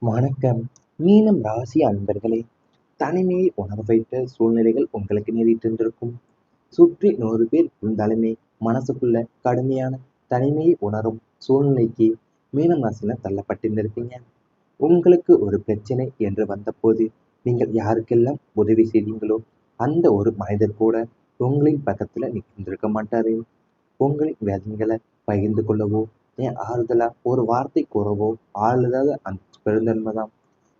வணக்கம். மீனம் ராசி அன்பர்களே, தனிமையை உணர வைத்த சூழ்நிலைகள் உங்களுக்கு நேரிட்டிருந்திருக்கும். சுற்றி 100 பேர் இருந்தாலுமே மனசுக்குள்ள கடுமையான தனிமையை உணரும் சூழ்நிலைக்கு மீனம் ராசியில தள்ளப்பட்டிருந்திருப்பீங்க. உங்களுக்கு ஒரு பிரச்சனை என்று வந்தபோது நீங்கள் யாருக்கெல்லாம் உதவி செய்தீங்களோ அந்த ஒரு மனிதர் கூட உங்களின் பக்கத்துல நிற்கின்றிருக்க மாட்டாரு. உங்களின் வேதனைகளை பகிர்ந்து கொள்ளவோ, ஆறுதலா ஒரு வார்த்தை கூறவோ ஆள் இல்லாத அந்த பெருந்தன்மை தான்.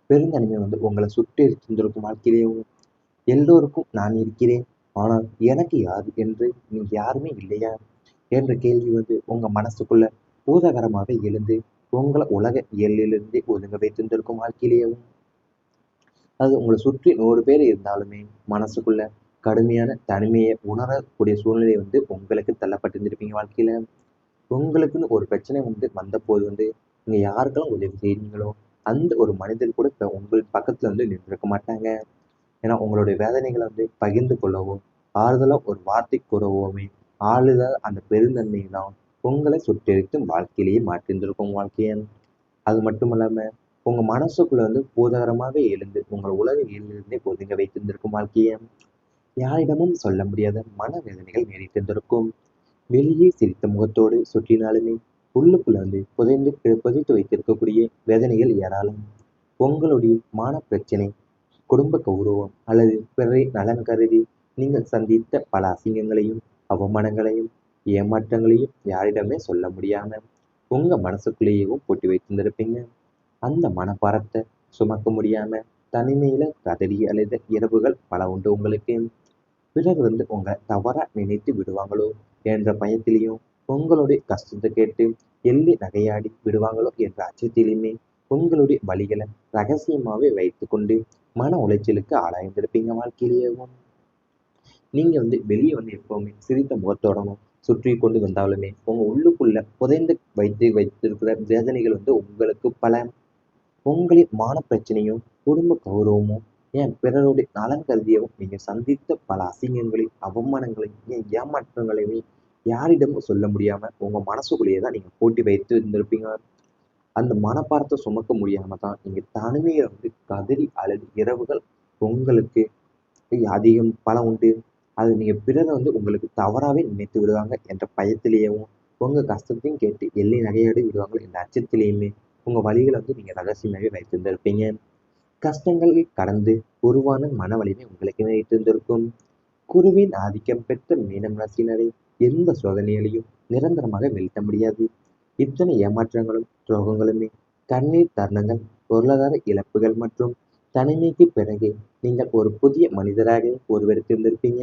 பெருந்தன்மை உங்களை சுற்றி இருந்திருக்கும் வாழ்க்கையிலேயும் எல்லோருக்கும் நான் இருக்கிறேன், ஆனால் எனக்கு யார் என்று நீங்க யாருமே இல்லையா என்ற கேள்வி உங்க மனசுக்குள்ள பூதகரமாக எழுந்து உங்களை உலக இயலிலிருந்தே ஒதுங்க வைத்திருந்திருக்கும் வாழ்க்கையிலேயும். அது உங்களை சுற்றி 100 பேர் இருந்தாலுமே மனசுக்குள்ள கடுமையான தனிமையை உணரக்கூடிய சூழ்நிலை உங்களுக்கு தள்ளப்பட்டிருந்திருப்பீங்க வாழ்க்கையில. உங்களுக்குன்னு ஒரு பிரச்சனை வந்தபோது நீங்க யாருக்கெல்லாம் உதவி செய்றீங்களோ அந்த ஒரு மனிதர் கூட இப்ப உங்கள் பக்கத்துல நின்றுருக்க மாட்டாங்க. ஏன்னா உங்களுடைய வேதனைகளை பகிர்ந்து கொள்ளவோ, ஆறுதலா ஒரு வார்த்தை கூறவோமே ஆளுதல் அந்த பெருந்தன்மை தான் உங்களை சுட்டெரித்து வாழ்க்கையிலேயே மாற்றிருந்திருக்கும் வாழ்க்கையை. அது மட்டும் இல்லாம உங்க மனசுக்குள்ள பூதகரமாக எழுந்து உங்கள் உலக இயலிலிருந்தே ஒதுங்க வைத்திருந்திருக்கும் வாழ்க்கையை. யாரிடமும் சொல்ல முடியாத மனவேதனைகள் நேரிட்டிருந்திருக்கும். வெளியே சிரித்த முகத்தோடு சுற்றினாலுமே உள்ளுக்குள்ள புதைத்து வைத்திருக்கக்கூடிய வேதனைகள் ஏராளம். உங்களுடைய மான பிரச்சனை, குடும்ப கௌரவம் அல்லது பிறரை நலன் கருதி நீங்கள் சந்தித்த பல அசிங்கங்களையும் அவமானங்களையும் ஏமாற்றங்களையும் யாரிடமே சொல்ல முடியாம உங்க மனசுக்குள்ளேயேவும் பூட்டி வைத்திருந்திருப்பீங்க. அந்த மனப்பாரத்தை சுமக்க முடியாம தனிமையில கதறி அழுத இரவுகள் பல உண்டு உங்களுக்கு. பிறர் உங்களை தவறா நினைத்து விடுவாங்களோ என்ற பயத்திலையும், உங்களுடைய கஷ்டத்தை கேட்டு எள்ளி நகையாடி விடுவாங்களோ என்ற அச்சத்திலையுமே உங்களுடைய வழிகளை ரகசியமாவே வைத்துக்கொண்டு மன உளைச்சலுக்கு ஆளாயிருந்திருப்பீங்க வாழ்க்கையிலேயும். நீங்க வெளியே எப்பவுமே சிரித்த முகத்தோடணும் சுற்றி கொண்டு வந்தாலுமே உங்க உள்ளுக்குள்ள புதைந்து வைத்திருக்கிற வேதனைகள் உங்களுக்கு பல. உங்களின் மான பிரச்சனையும் குடும்ப கௌரவமும் பிறருடைய நலன் கருதியவும் நீங்க சந்தித்த பல அசிங்கங்களையும் அவமானங்களையும் ஏமாற்றங்களையுமே யாரிடமும் சொல்ல முடியாம உங்க மனசுக்குள்ளேயே தான் நீங்க போட்டி வைத்து இருந்திருப்பீங்க. அந்த மனப்பாரத்தை சுமக்க முடியாம தான் நீங்க தனிமையில கதறி அழுது இரவுகள் உங்களுக்கு அதிகம் பல உண்டு. அது நீங்க பிறரை உங்களுக்கு தவறாவே நினைத்து விடுவாங்க என்ற பயத்திலேயும் உங்க கஷ்டத்தையும் கேட்டு எல்லை நகையாடி விடுவாங்க என்ற அச்சத்திலேயுமே உங்க வழிகளை நீங்க ரகசியமாகவே வைத்திருந்திருப்பீங்க. கஷ்டங்களை கடந்து உருவான மன வலிமை உங்களுக்கு வைத்திருந்திருக்கும். குருவின் ஆதிக்கம் பெற்ற மீனம் ராசினரை எந்த சோதனைகளையும் நிரந்தரமாக வீழ்த்த முடியாது. இத்தனை ஏமாற்றங்களும் துரோகங்களுமே கண்ணீர் தருணங்கள், பொருளாதார இழப்புகள் மற்றும் தனிமைக்கு பிறகு நீங்கள் ஒரு புதிய மனிதராக உருவெடுத்திருந்திருப்பீங்க.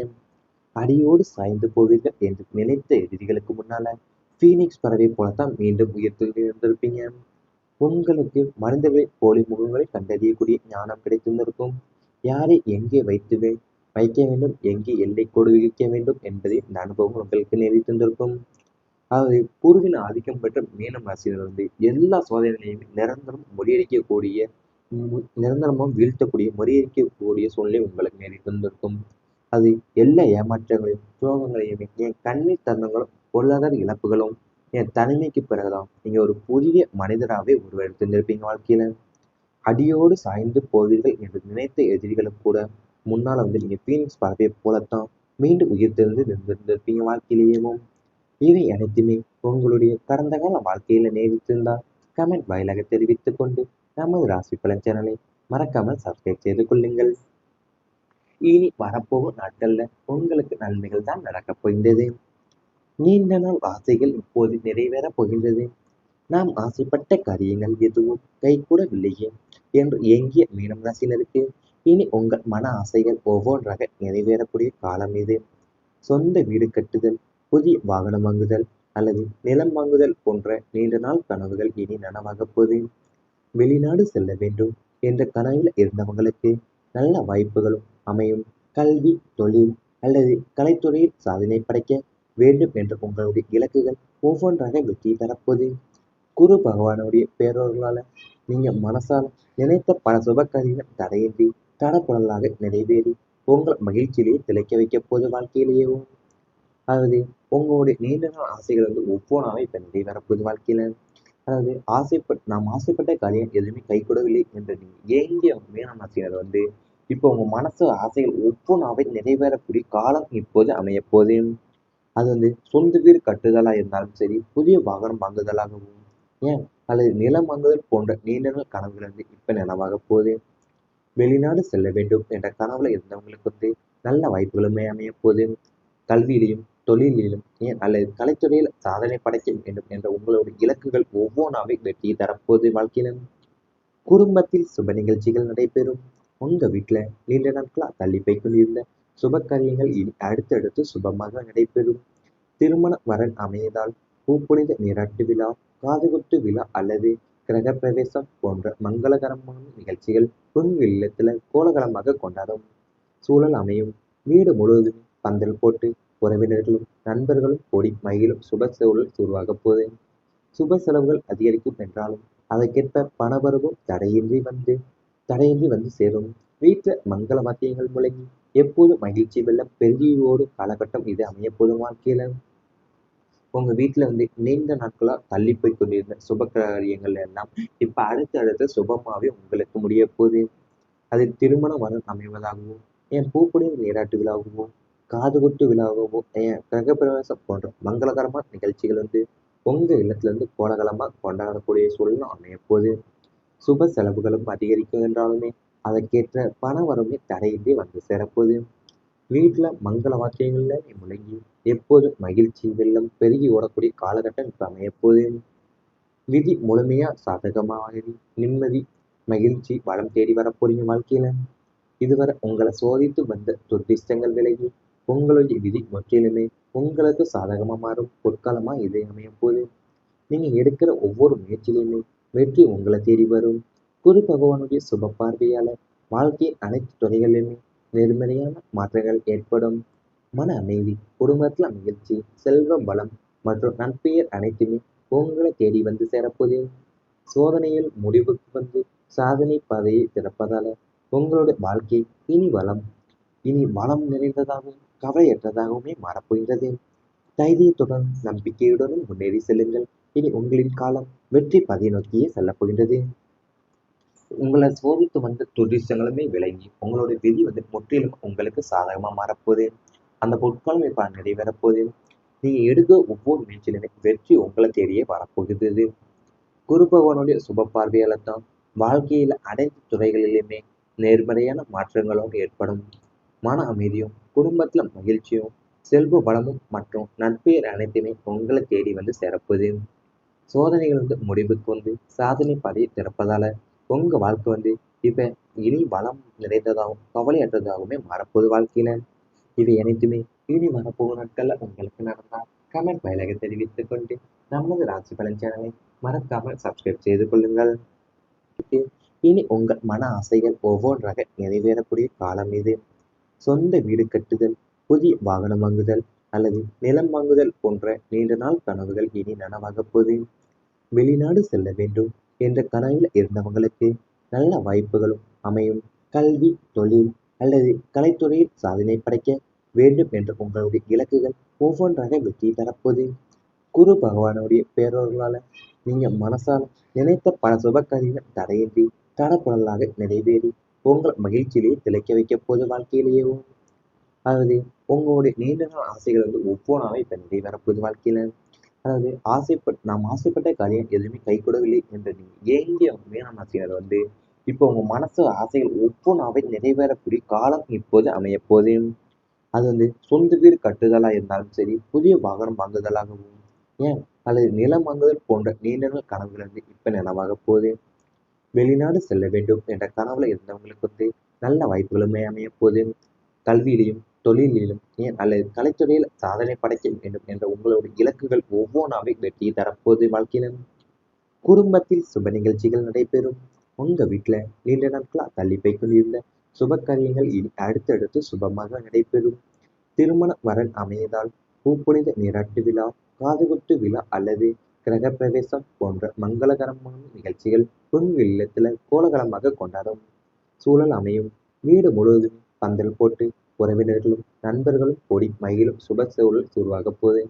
அடியோடு சாய்ந்து போவீர்கள் என்று நினைத்த எதிரிகளுக்கு முன்னால பீனிக்ஸ் பறவை போலத்தான் மீண்டும் உயிர்த்து இருந்திருப்பீங்க. உங்களுக்கு மனிதர்களின் போலி முகங்களை கண்டறியக்கூடிய ஞானம் கிடைத்திருந்திருக்கும். யாரை எங்கே வைக்க வேண்டும், எங்கே எல்லை கோடு விதிக்க வேண்டும் என்பதை இந்த அனுபவம் உங்களுக்கு நேரிட்டிருந்திருக்கும். அதாவது குருவின் ஆதிக்கம் பெற்ற மீனம் ராசியினர் எல்லா சோதனைகளையுமே நிரந்தரமாக வீழ்த்தக்கூடிய முறியடிக்கக்கூடிய சூழ்நிலை உங்களுக்கு நேரிட்டிருந்திருக்கும். அது எல்லா ஏமாற்றங்களையும் துரோகங்களையுமே என் கண்ணீர் தருணங்களும் பொருளாதார இழப்புகளும் என் தனிமைக்கு பிறகுதான் நீங்க ஒரு புதிய மனிதராகவே உருவெடுத்திருந்திருப்பீங்க வாழ்க்கையில. அடியோடு சாய்ந்து போவீர்கள் என்று நினைத்த எதிரிகளும் கூட முன்னால நீங்க பீனிக்ஸ் பறவை போலத்தான் மீண்டும் உயிர் தெரிந்து நின்றிருந்திருப்பீங்க வாழ்க்கையிலேயும். இவை அனைத்துமே உங்களுடைய கடந்த கால வாழ்க்கையில நேரிட்டிருந்தால் கமெண்ட் வாயிலாக தெரிவித்துக் கொண்டு நமது ராசி பலன் சேனலை மறக்காமல் சப்ஸ்கிரைப் செய்து கொள்ளுங்கள். இனி வரப்போகும் நாட்கள்ல உங்களுக்கு நன்மைகள் தான் நடக்கப் போகின்றது. நீண்ட நாள் ஆசைகள் இப்போது நிறைவேறப் போகின்றது. நாம் ஆசைப்பட்ட காரியங்கள் எதுவும் கைகூடவில்லையே என்று ஏங்கிய மீனம் ராசினருக்கு இனி உங்கள் மன ஆசைகள் ஒவ்வொன்றாக நிறைவேறக்கூடிய காலம் இது. சொந்த வீடு கட்டுதல், புதிய வாகனம் வாங்குதல் அல்லது நிலம் வாங்குதல் போன்ற நீண்ட நாள் கனவுகள் இனி நனவாகப் போகுது. வெளிநாடு செல்ல வேண்டும் என்ற கனவில் இருந்தவங்களுக்கு நல்ல வாய்ப்புகளும் அமையும். கல்வி, தொழில் அல்லது கலைத்துறையில் சாதனை படைக்க வேண்டும் என்ற உங்களுடைய இலக்குகள் ஒவ்வொன்றாக வெற்றி தரப்போகுது. குரு பகவானுடைய பேரொருளால நீங்க மனசால் நினைத்த பல சுப காரியங்கள் தடையின்றி தடபுடலாக நிறைவேறி உங்கள் மகிழ்ச்சியிலேயே திளைக்க வைக்க போது வாழ்க்கையிலேயும். அதாவது உங்களுடைய நீண்ட நாள் ஆசைகள் ஒவ்வொன்றாவே இப்ப நிறைவேறப்போகுது வாழ்க்கையில. அதாவது நாம் ஆசைப்பட்ட காரியம் எதுவுமே கைகூடவில்லை என்று நீங்க ஏங்கிய மீனம் ராசினர் வந்து இப்போ உங்க மனசு ஆசைகள் ஒவ்வொன்றாவே நிறைவேறக்கூடிய காலம் இப்போது அமையப் போகுது. அது வந்து சொந்த வீடு கட்டுதலா இருந்தாலும் சரி, புதிய வாகனம் வாங்குதலாகவும், ஏன் அல்லது நிலம் வாங்குதல் போன்ற நீண்ட நாள் கனவுகள் வந்து இப்ப நனவாகப் போகுது. வெளிநாடு செல்ல வேண்டும் என்ற கனவுல இருந்தவங்களுக்கு வந்து நல்ல வாய்ப்புகளுமே அமையப் போகுது. கல்வியிலும், தொழிலிலும், ஏன் அல்லது கலைத்துறையில் சாதனை படைக்க வேண்டும் என்ற உங்களுடைய இலக்குகள் ஒவ்வொன்றாவே வெற்றியை தரப்போகுது வாழ்க்கையில. குடும்பத்தில் சுப நிகழ்ச்சிகள் நடைபெறும். உங்க வீட்ல நீண்ட நாட்களா தள்ளி போய் கொண்டிருந்த சுப காரியங்கள் இனி அடுத்தடுத்து சுபமாக நடைபெறும். திருமண வரன் அமையதால் பூப்புனித நீராட்டு விழா, காதுகுத்து விழா அல்லது கிரகப்பிரவேசம் போன்ற மங்களகரமான நிகழ்ச்சிகள் உங்கள் இல்லத்துல கோலாகலமாக கொண்டாடும் சூழல் அமையும். வீடு முழுவதும் பந்தல் போட்டு உறவினர்களும் நண்பர்களும் கூடி மகிழும் சுப சூழல் உருவாகப் போகுது. சுப செலவுகள் அதிகரிக்கும் என்றாலும் அதற்கேற்ப பணவரவும் தடையின்றி வந்து சேரும். வீட்டுல மங்கள வாத்தியங்கள் முழங்கி எப்போதும் மகிழ்ச்சி வெள்ளம் பெருகியோடும் காலகட்டம் இது அமையப்போதும் வாழ்க்கையில. உங்க வீட்டுல வந்து நீண்ட நாட்களா தள்ளி போய் கொண்டிருந்த சுப காரியங்கள் எல்லாம் இப்ப அடுத்து சுபமாவே உங்களுக்கு முடிய போகுது. அது திருமண வரன் அமைவதாகவும், என் பூப்புனித நீராட்டு விழாவாகவோ, காதுகுத்து விழாவாகவோ, என் கிரகப்பிரவேசம் போன்ற மங்களகரமான நிகழ்ச்சிகள் வந்து உங்க இல்லத்துல இருந்து கோலாகலமா கொண்டாடக்கூடிய சூழலும் அமையப்போகுது. சுப செலவுகளும் அதிகரிக்கும் என்றாலுமே அதற்கேற்ற பண வரவுமே தடையின்றி வந்து சேரப்போகுது. வீட்டுல மங்கள வாக்கியங்கள்ல முழங்கி எப்போதும் மகிழ்ச்சி வெள்ளம் பெருகி ஓடக்கூடிய காலகட்டம் இப்ப அமையப்போகுது. விதி முழுமையா சாதகமாக நிம்மதி, மகிழ்ச்சி, வளம் தேடி வரப்போறீங்க வாழ்க்கையில. இதுவரை உங்களை சோதித்து வந்த துர்திஷ்டங்கள் விலகி உங்களுடைய விதி முற்றிலுமே உங்களுக்கு சாதகமா மாறும் பொற்காலமா இது அமையும் போது நீங்க எடுக்கிற ஒவ்வொரு முயற்சியிலுமே வெற்றி உங்களை தேடி வரும். குரு பகவானுடைய சுப பார்வையால வாழ்க்கையின் அனைத்து துறைகளிலுமே நேர்மறையான மாற்றங்கள் ஏற்படும். மன அமைதி, குடும்பத்துல மகிழ்ச்சி, செல்வ பலம் மற்றும் நற்பெயர் அனைத்துமே உங்களை தேடி வந்து சேரப்போகுது. சோதனையில் முடிவுக்கு வந்து சாதனை பாதையை திறப்பதால உங்களுடைய வாழ்க்கை இனி வளம் இனி வளம் நிறைந்ததாகவும் கவலையற்றதாகவுமே மாறப்போகிறது. தைரியத்துடன் நம்பிக்கையுடனும் முன்னேறி செல்லுங்கள். இனி உங்களின் காலம் வெற்றி பாதையை நோக்கியே செல்லப் போகின்றது. உங்களை சோதித்து வந்த துரிசங்களுமே விலகி உங்களுடைய விதி வந்து முற்றிலும் உங்களுக்கு சாதகமா மாறப்போகுது. அந்த பொற்காலம் இப்ப நிறைவேறப் போகுது. நீங்க எடுக்க ஒவ்வொரு முயற்சியிலுமே வெற்றி உங்களை தேடியே வரப்போகிறது. குரு பகவானுடைய சுப பார்வையால தான் வாழ்க்கையில அனைத்து துறைகளிலுமே நேர்மறையான மாற்றங்களும் ஏற்படும். மன அமைதியும் குடும்பத்துல மகிழ்ச்சியும் செல்வ வளமும் மற்றும் நட்பெயர் அனைத்துமே உங்களை தேடி வந்து சேரப்போகுது. சோதனைகள் வந்து முடிவுக்கு வந்து சாதனை பாதையை திறப்பதால உங்க வாழ்க்கை வந்து இப்ப இனி வளம் நிறைந்ததாகவும் கவலையற்றதாகவுமே மாறப்போகுது வாழ்க்கையில. இவை அனைத்துமே இனி வரப்போகும் நாட்கள்ல உங்களுக்கு நடந்தால் கமெண்ட் வாயிலாக தெரிவித்துக் கொண்டு நமது ராசி பலன் சேனலை மறக்காமல் சப்ஸ்கிரைப் செய்து கொள்ளுங்கள். இனி உங்கள் மன ஆசைகள் ஒவ்வொன்றாக நிறைவேறக்கூடிய காலம் இது. சொந்த வீடு கட்டுதல், புதிய வாகனம் வாங்குதல் அல்லது நிலம் வாங்குதல் போன்ற நீண்ட நாள் கனவுகள் இனி நனவாகப் போகுது. வெளிநாடு செல்ல வேண்டும் என்ற கனவில் இருந்தவங்களுக்கு நல்ல வாய்ப்புகளும் அமையும். கல்வி, தொழில் அல்லது கலைத்துறையில் சாதனை படைக்க வேண்டும் என்ற உங்களுடைய இலக்குகள் ஒவ்வொன்றாக வெற்றி தரப்போகுது. குரு பகவானுடைய பேரொருளால நீங்க மனசால நினைத்த பல சுப காரியங்கள் தடையின்றி தடபுடலாக நிறைவேறி உங்கள் மகிழ்ச்சியிலேயே திளைக்க வைக்க போது வாழ்க்கையிலேயே. அதாவது உங்களுடைய நீண்ட நாள் ஆசைகள் வந்து ஒவ்வொன்றாவே இப்ப நிறைவேறப்போகுது வாழ்க்கையில. அதாவது நாம் ஆசைப்பட்ட காரியம் எதுவுமே கைகூடவில்லை என்று நீங்க ஏங்கிய மீனம் ராசினர் வந்து இப்போ உங்க மனசு ஆசைகள் ஒவ்வொன்றாவே நிறைவேறக்கூடிய காலம் இப்போது அமையப் போகுது. அது வந்து சொந்த வீடு கட்டுதலா இருந்தாலும் சரி, புதிய வாகனம் வாங்குதலாகவும், ஏன் அல்லது நிலம் வாங்குதல் போன்ற நீண்ட நாள் கனவுகள் வந்து இப்ப நனவாகப் போகுது. வெளிநாடு செல்ல வேண்டும் என்ற கனவுல இருந்தவங்களுக்கு வந்து நல்ல வாய்ப்புகளுமே அமையப் போகுது. கல்வியிலும், தொழிலிலும், ஏன் அல்லது கலைத்துறையில் சாதனை படைக்க வேண்டும் என்ற உங்களுடைய இலக்குகள் ஒவ்வொன்றாவே வெற்றியை தரப்போகுது வாழ்க்கையில. குடும்பத்தில் சுப நிகழ்ச்சிகள் நடைபெறும். உங்க வீட்டுல நீண்ட நாட்களா தள்ளி போய் கொண்டிருந்த சுப காரியங்கள் இனி அடுத்தடுத்து சுபமாக நடைபெறும். திருமண வரன் அமையதால் பூப்புனித நீராட்டு விழா, காதுகுத்து விழா அல்லது கிரகப்பிரவேசம் போன்ற மங்களகரமான நிகழ்ச்சிகள் உங்கள் இல்லத்துல கோலாகலமாக கொண்டாடும் சூழல் அமையும். வீடு முழுவதும் பந்தல் போட்டு உறவினர்களும் நண்பர்களும் கூடி மகிழும் சுப சூழல் உருவாகப் போகுது.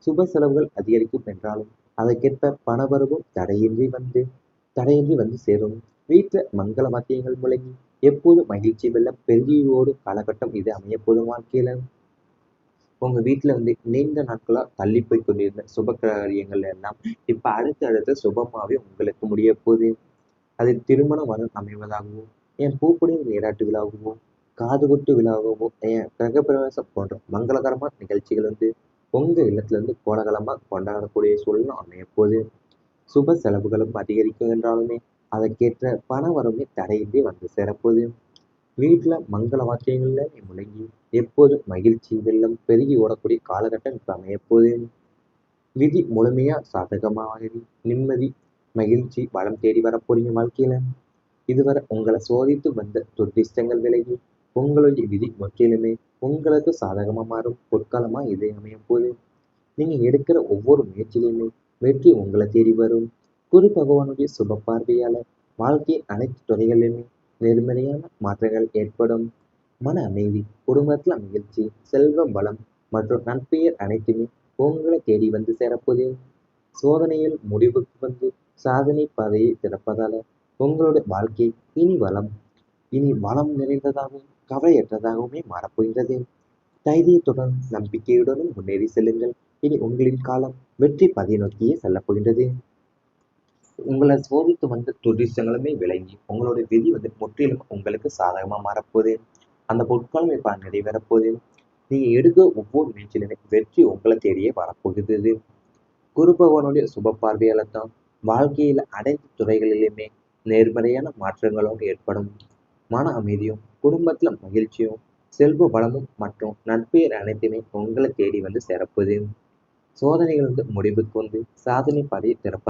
சுப செலவுகள் அதிகரிக்கும் என்றாலும் அதற்கேற்ப பணவரவும் தடையின்றி வந்து சேரும். வீட்டில் மங்கள வாத்தியங்கள் முழங்கி எப்போதும் மகிழ்ச்சி வெள்ளம் பெருகியோடும் காலகட்டம் இது அமையப்போதும் வாழ்க்கையில. உங்க வீட்டுல நீண்ட நாட்களா தள்ளி போய் கொண்டிருந்த சுப காரியங்கள் எல்லாம் இப்ப அடுத்தடுத்து சுபமாவே உங்களுக்கு முடிய போகுது. அது திருமண வரன் அமைவதாகவோ, என் பூப்பொழிவு நீராட்டு விழாவோ, காதுகுத்து விழாவோ, என் கிரகப்பிரவேசம் போன்ற மங்களகரமான நிகழ்ச்சிகள் உங்க இல்லத்துல கோலாகலமா கொண்டாடக்கூடிய சூழலும் அமையப்போகுது. சுப செலவுகளும் அதிகரிக்கும் என்றாலுமே அதற்கேற்ற பண வரவுமே தடையின்றி வந்து சேரப்போகுது. வீட்டுல மங்கள வாத்தியங்கள்ல முழங்கி எப்போதும் மகிழ்ச்சி வெள்ளம் பெருகி ஓடக்கூடிய காலகட்டம் இப்ப அமையப்போகுது. விதி முழுமையா சாதகமாகி நிம்மதி மகிழ்ச்சி வளம் தேடி வரப்போறீங்க வாழ்க்கையில. இதுவரை உங்களை சோதித்து வந்த துர்திஷ்டங்கள் விலகி உங்களுடைய விதி முற்றிலுமே உங்களுக்கு சாதகமா மாறும் பொற்காலமா இது அமையும் போது நீங்க எடுக்கிற ஒவ்வொரு முயற்சியிலுமே வெற்றி உங்களை தேடி வரும். குரு பகவானுடைய சுப பார்வையால வாழ்க்கையின் அனைத்து துறைகளிலுமே நேர்மறையான மாற்றங்கள் ஏற்படும். மன அமைதி, குடும்பத்துல மகிழ்ச்சி, செல்வ பலம் மற்றும் நற்பெயர் அனைத்துமே உங்களை தேடி வந்து சேரப்போது. சோதனையில் முடிவுக்கு சாதனை பாதையை திறப்பதால உங்களுடைய வாழ்க்கை இனி வளம் இனி வளம் நிறைந்ததாகவும் கவலையற்றதாகவுமே மாறப்போகிறது. தைரியத்துடன் நம்பிக்கையுடனும் முன்னேறி செல்லுங்கள். இனி உங்களின் காலம் வெற்றி பாதையை நோக்கியே செல்லப் போகின்றது. உங்களை சோதித்து வந்த துரிசங்களுமே விளங்கி உங்களுடைய விதி முற்றிலும் உங்களுக்கு சாதகமா மாறப்போகுது. அந்த பொற்காலம் இப்ப நிறைவேறப்போகுது. நீங்க எடுக்க ஒவ்வொரு முயற்சியிலுமே வெற்றி உங்களை தேடியே வரப்போகிறது. குரு பகவானுடைய சுப பார்வையால தான் வாழ்க்கையில அனைத்து துறைகளிலுமே நேர்மறையான மாற்றங்களும் ஏற்படும். மன அமைதியும் குடும்பத்துல மகிழ்ச்சியும் செல்வ வளமும் மற்றும் நட்பெயர் அனைத்துமே உங்களை தேடி வந்து சேரப்போகுது. சோதனைகள் முடிவுக்கு சாதனை பாதையை திறப்ப